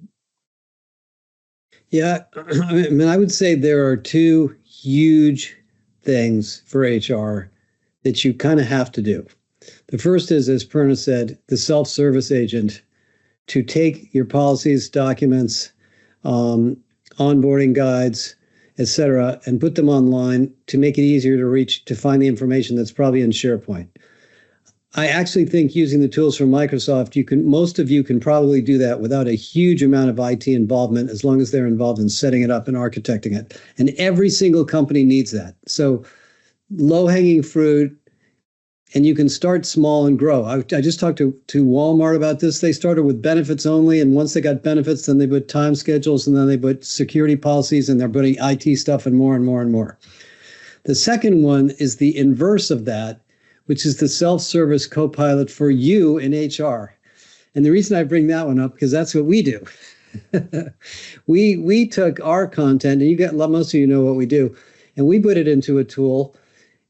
Yeah, I would say there are two huge things for HR that you kind of have to do. The first is, as Perna said, the self-service agent to take your policies, documents, onboarding guides, etc., and put them online to make it easier to find the information that's probably in SharePoint. I actually think using the tools from Microsoft, most of you can probably do that without a huge amount of IT involvement, as long as they're involved in setting it up and architecting it. And every single company needs that. So low-hanging fruit, and you can start small and grow. I just talked to Walmart about this. They started with benefits only, and once they got benefits, then they put time schedules, and then they put security policies, and they're putting IT stuff and more and more and more. The second one is the inverse of that, which is the self-service Copilot for you in HR. And the reason I bring that one up, because that's what we do. we took our content, and most of you know what we do, and we put it into a tool,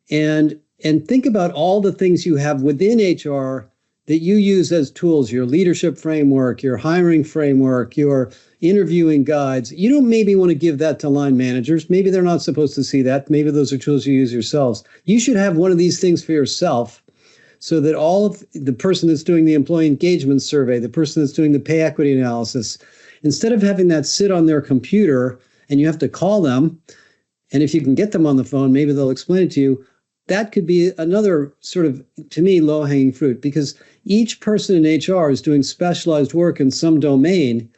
and think about all the things you have within HR that you use as tools, your leadership framework, your hiring framework, your interviewing guides, you don't maybe want to give that to line managers. Maybe they're not supposed to see that. Maybe those are tools you use yourselves. You should have one of these things for yourself so that all of the person that's doing the employee engagement survey, the person that's doing the pay equity analysis, instead of having that sit on their computer and you have to call them, and if you can get them on the phone, maybe they'll explain it to you. That could be another sort of, to me, low-hanging fruit, because each person in HR is doing specialized work in some domain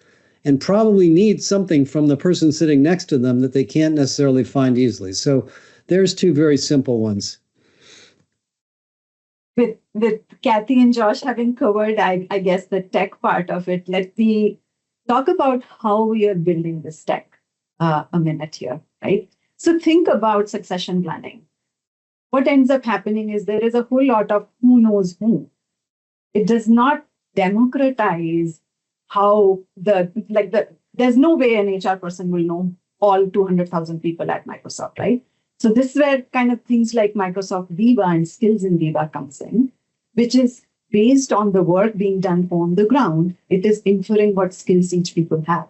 and probably needs something from the person sitting next to them that they can't necessarily find easily. So there's two very simple ones. With Kathy and Josh having covered, I guess, the tech part of it, let me talk about how we are building this tech a minute here, right? So think about succession planning. What ends up happening is there is a whole lot of who knows who. It does not democratize how there's no way an HR person will know all 200,000 people at Microsoft, right? So this is where kind of things like Microsoft Viva and Skills in Viva comes in, which is based on the work being done on the ground. It is inferring what skills each people have.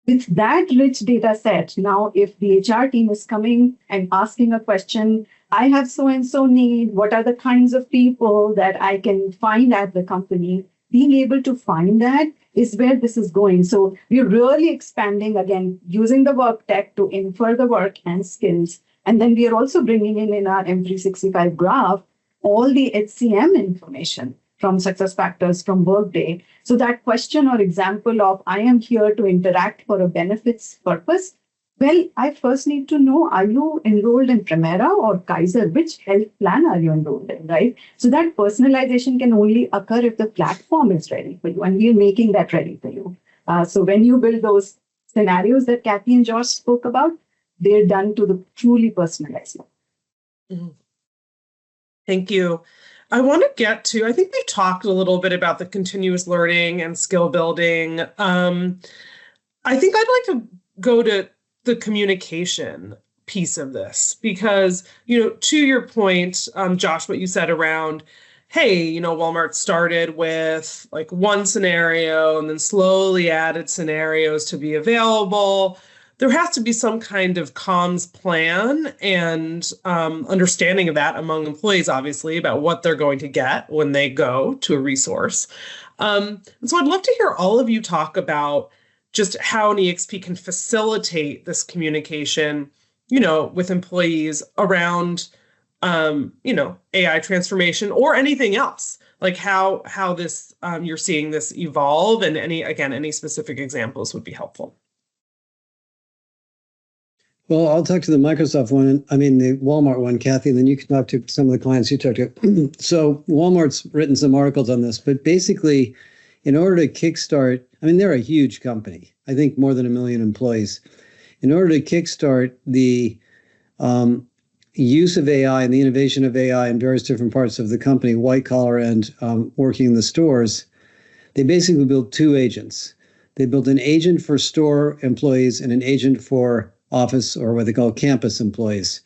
With that rich data set, now if the HR team is coming and asking a question, I have so-and-so need, what are the kinds of people that I can find at the company? Being able to find that is where this is going. So we're really expanding, again, using the work tech to infer the work and skills. And then we are also bringing in our M365 graph, all the HCM information from SuccessFactors, from Workday. So that question or example of, I am here to interact for a benefits purpose. Well, I first need to know, are you enrolled in Primera or Kaiser? Which health plan are you enrolled in, right? So that personalization can only occur if the platform is ready for you, and we're making that ready for you. So when you build those scenarios that Kathy and Josh spoke about, they're done to the truly personalized level. Mm-hmm. Thank you. I want to get to, I think we talked a little bit about the continuous learning and skill building. I think I'd like to go to the communication piece of this, because, to your point, Josh, what you said around, hey, Walmart started with like one scenario and then slowly added scenarios to be available. There has to be some kind of comms plan and understanding of that among employees, obviously, about what they're going to get when they go to a resource. And so I'd love to hear all of you talk about just how an EXP can facilitate this communication, with employees around, AI transformation or anything else, like how this you're seeing this evolve, and any specific examples would be helpful. Well, I'll talk to the Microsoft one, the Walmart one, Kathy, and then you can talk to some of the clients you talk to. So Walmart's written some articles on this, but basically, in order to kickstart, they're a huge company, I think more than 1 million employees. In order to kickstart the use of AI and the innovation of AI in various different parts of the company, white collar and working in the stores, they basically built two agents. They built an agent for store employees and an agent for office, or what they call campus employees.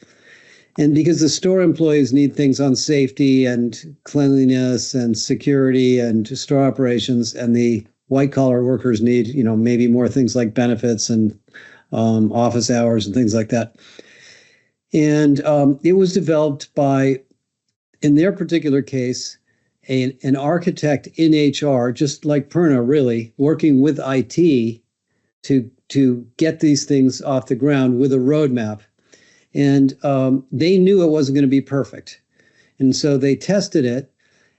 And because the store employees need things on safety and cleanliness and security and store operations, and the white collar workers need, maybe more things like benefits and office hours and things like that. And it was developed by, in their particular case, an architect in HR, just like Perna, really, working with IT to get these things off the ground with a roadmap. And they knew it wasn't going to be perfect. And so they tested it,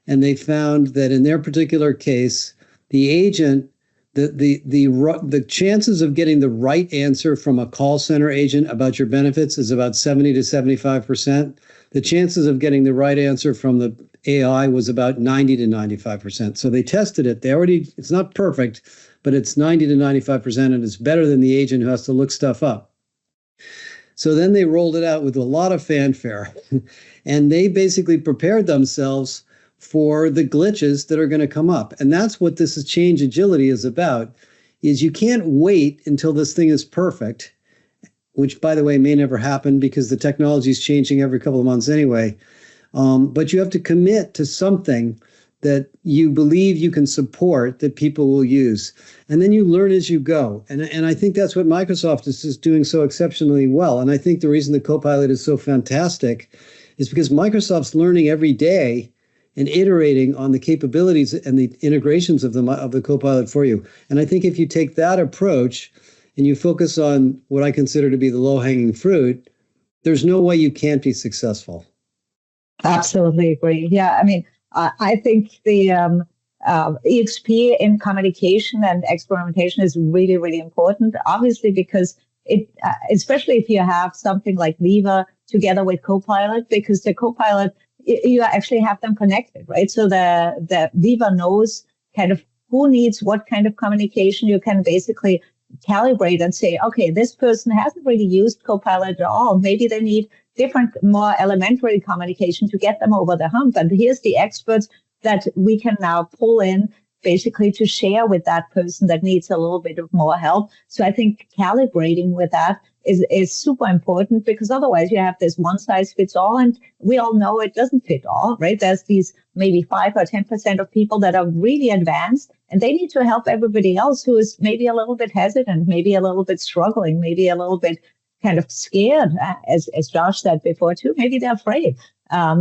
and they found that in their particular case, the agent, the chances of getting the right answer from a call center agent about your benefits is about 70 to 75%. The chances of getting the right answer from the AI was about 90 to 95%. So they tested it. It's not perfect, but it's 90 to 95%, and it's better than the agent who has to look stuff up. So then they rolled it out with a lot of fanfare, and they basically prepared themselves for the glitches that are going to come up. And that's what this change agility is about, is you can't wait until this thing is perfect, which, by the way, may never happen because the technology is changing every couple of months anyway. But you have to commit to something that you believe you can support that people will use. And then you learn as you go. And I think that's what Microsoft is doing so exceptionally well. And I think the reason the Copilot is so fantastic is because Microsoft's learning every day and iterating on the capabilities and the integrations of the Copilot for you. And I think if you take that approach and you focus on what I consider to be the low-hanging fruit, there's no way you can't be successful. Absolutely agree. Yeah, I mean, I think the EXP in communication and experimentation is really, really important, obviously, because especially if you have something like Viva together with Copilot, because the Copilot, you actually have them connected, right? So the Viva knows kind of who needs what kind of communication. You can basically calibrate and say, okay, this person hasn't really used Copilot at all. Maybe they need different, more elementary communication to get them over the hump. And here's the experts that we can now pull in basically to share with that person that needs a little bit of more help. So I think calibrating with that is super important, because otherwise you have this one size fits all, and we all know it doesn't fit all, right? There's these maybe 5 or 10% of people that are really advanced, and they need to help everybody else who is maybe a little bit hesitant, maybe a little bit struggling, maybe a little bit kind of scared, as Josh said before too. Maybe they're afraid.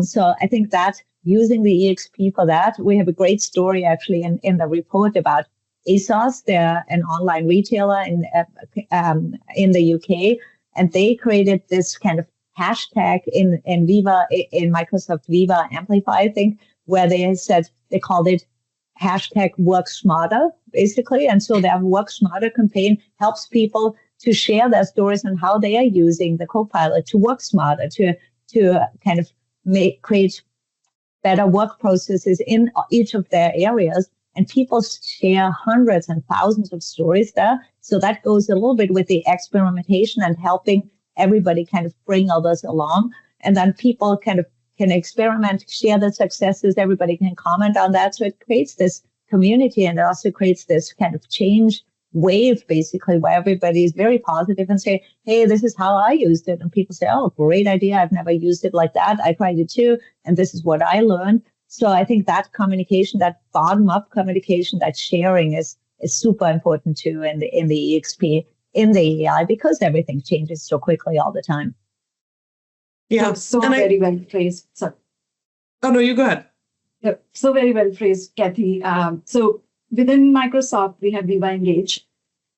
So I think that using the EXP for that, we have a great story actually in the report about ASOS. They're an online retailer in the UK, and they created this kind of hashtag in Viva, in Microsoft Viva Amplify, I think, where they said they called it hashtag Work Smarter, basically. And so their Work Smarter campaign helps people to share their stories on how they are using the Copilot to work smarter, to kind of create better work processes in each of their areas. And people share hundreds and thousands of stories there. So that goes a little bit with the experimentation and helping everybody kind of bring others along. And then people kind of can experiment, share the successes. Everybody can comment on that. So it creates this community, and it also creates this kind of change wave, basically, where everybody is very positive and say, hey, this is how I used it. And people say, oh, great idea. I've never used it like that. I tried it too. And this is what I learned. So I think that communication, that bottom-up communication, that sharing is super important too in the EXP, in the AI, because everything changes so quickly all the time. Yeah, so very well phrased. Sorry. Oh no, you go ahead. Yeah, so very well phrased, Kathy. So within Microsoft, we have Viva Engage.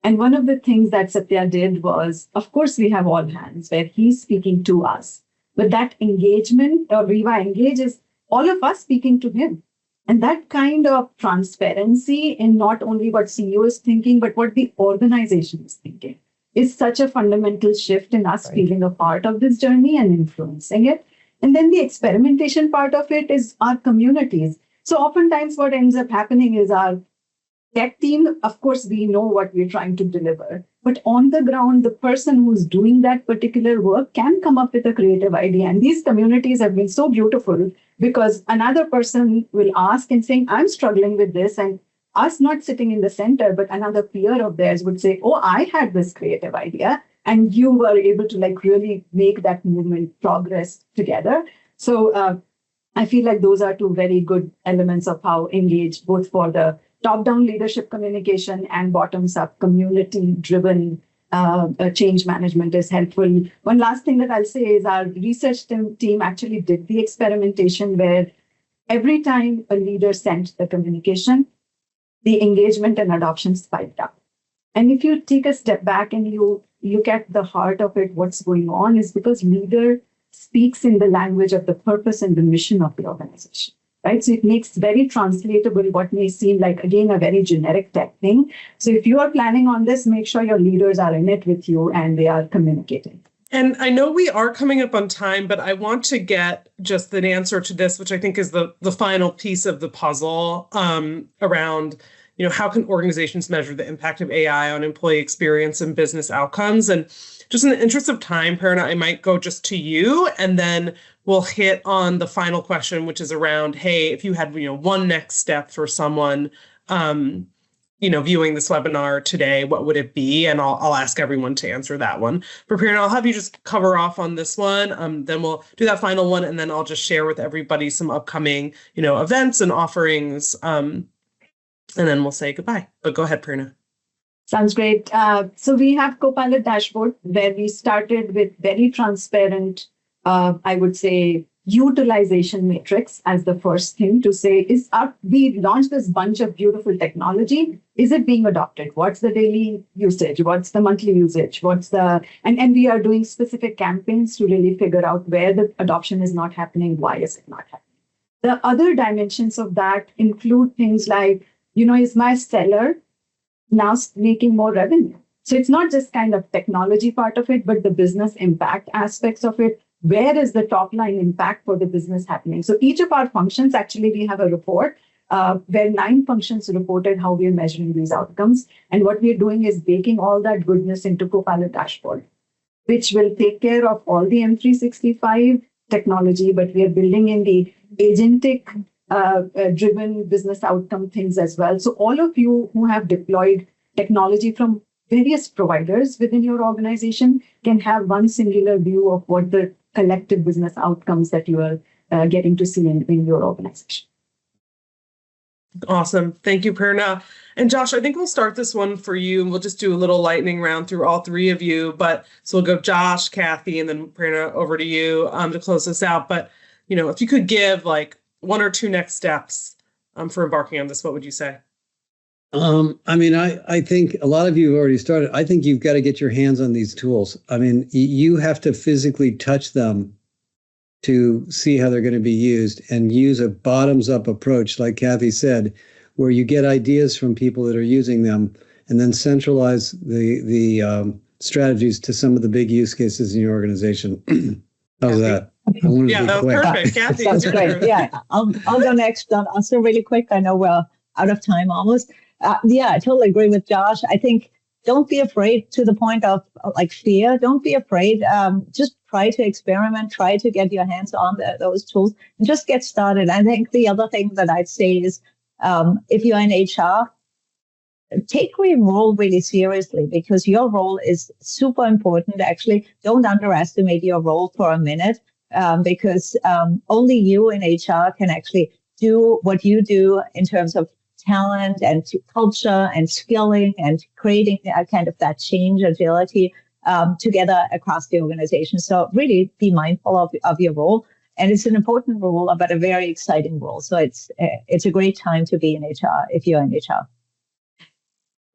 And one of the things that Satya did was, of course, we have all hands where he's speaking to us. But that engagement, or Viva Engage, is all of us speaking to him. And that kind of transparency in not only what CEO is thinking, but what the organization is thinking is such a fundamental shift in us feeling a part of this journey and influencing it. And then the experimentation part of it is our communities. So oftentimes what ends up happening is our tech team, of course, we know what we're trying to deliver, but on the ground, the person who's doing that particular work can come up with a creative idea. And these communities have been so beautiful because another person will ask and saying, I'm struggling with this, and us not sitting in the center, but another peer of theirs would say, oh, I had this creative idea. And you were able to really make that movement progress together. So I feel like those are two very good elements of how engage, both for the top-down leadership communication and bottoms-up community-driven change management is helpful. One last thing that I'll say is our research team actually did the experimentation where every time a leader sent the communication, the engagement and adoption spiked up. And if you take a step back and you look at the heart of it, what's going on is because leader speaks in the language of the purpose and the mission of the organization. Right? So it makes very translatable what may seem like, again, a very generic tech thing. So if you are planning on this, make sure your leaders are in it with you and they are communicating. And I know we are coming up on time, but I want to get just an answer to this, which I think is the final piece of the puzzle around, how can organizations measure the impact of AI on employee experience and business outcomes? And just in the interest of time, Prerna, I might go just to you, and then we'll hit on the final question, which is around, hey, if you had, one next step for someone, viewing this webinar today, what would it be? And I'll ask everyone to answer that one. Prerna, I'll have you just cover off on this one. Then we'll do that final one, and then I'll just share with everybody some upcoming, events and offerings. And then we'll say goodbye. But go ahead, Prerna. Sounds great. So we have Copilot dashboard where we started with very transparent, I would say, utilization matrix as the first thing to say we launched this bunch of beautiful technology. Is it being adopted? What's the daily usage? What's the monthly usage? And we are doing specific campaigns to really figure out where the adoption is not happening. Why is it not happening? The other dimensions of that include things like, is my seller now making more revenue? So it's not just kind of technology part of it, but the business impact aspects of it. Where is the top line impact for the business happening? So each of our functions, actually, we have a report where 9 functions reported how we are measuring these outcomes. And what we're doing is baking all that goodness into Copilot dashboard, which will take care of all the M365 technology, but we are building in the agentic driven business outcome things as well. So all of you who have deployed technology from various providers within your organization can have one singular view of what the collective business outcomes that you are getting to see in your organization. Awesome. Thank you, Prerna. And Josh, I think we'll start this one for you, and we'll just do a little lightning round through all 3 of you. So we'll go Josh, Kathy, and then Prerna over to you to close this out. But, if you could give like 1 or 2 next steps for embarking on this, what would you say? I think a lot of you have already started. I think you've got to get your hands on these tools. You have to physically touch them to see how they're going to be used, and use a bottoms-up approach, like Kathy said, where you get ideas from people that are using them, and then centralize the strategies to some of the big use cases in your organization. How's that? Yeah, that was perfect. Kathy, sounds great. Yeah, I'll go next. I'll say really quick. I know we're out of time almost. I totally agree with Josh. I think don't be afraid to the point of like fear. Don't be afraid. Just try to experiment, try to get your hands on those tools and just get started. I think the other thing that I'd say is if you're in HR, take your role really seriously, because your role is super important. Actually, don't underestimate your role for a minute, because only you in HR can actually do what you do in terms of talent and culture and skilling and creating kind of that change agility together across the organization. So really be mindful of your role. And it's an important role, but a very exciting role. So it's a great time to be in HR if you're in HR.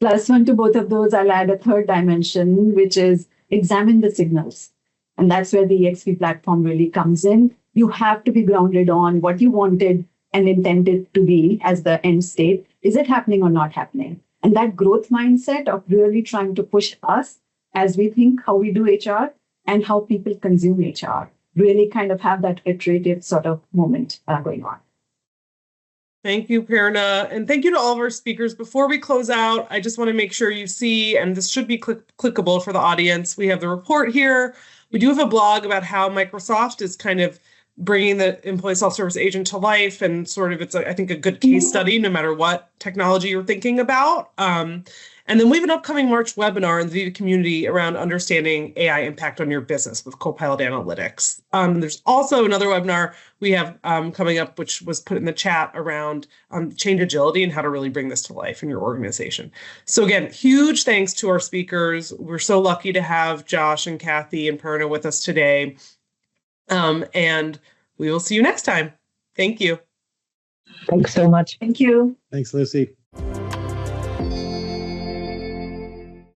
+1 to both of those, I'll add a third dimension, which is examine the signals. And that's where the EXP platform really comes in. You have to be grounded on what you wanted and intended to be as the end state. Is it happening or not happening? And that growth mindset of really trying to push us as we think how we do HR and how people consume HR, really kind of have that iterative sort of moment going on. Thank you, Prerna. And thank you to all of our speakers. Before we close out, I just want to make sure you see, and this should be clickable for the audience, we have the report here. We do have a blog about how Microsoft is kind of bringing the employee self-service agent to life, and sort of, I think, a good case study no matter what technology you're thinking about. And then we have an upcoming March webinar in the Viva community around understanding AI impact on your business with Copilot Analytics. There's also another webinar we have coming up, which was put in the chat, around change agility and how to really bring this to life in your organization. So again, huge thanks to our speakers. We're so lucky to have Josh and Kathy and Prerna with us today. And we will see you next time. Thank you. Thanks so much. Thank you. Thanks, Lucy.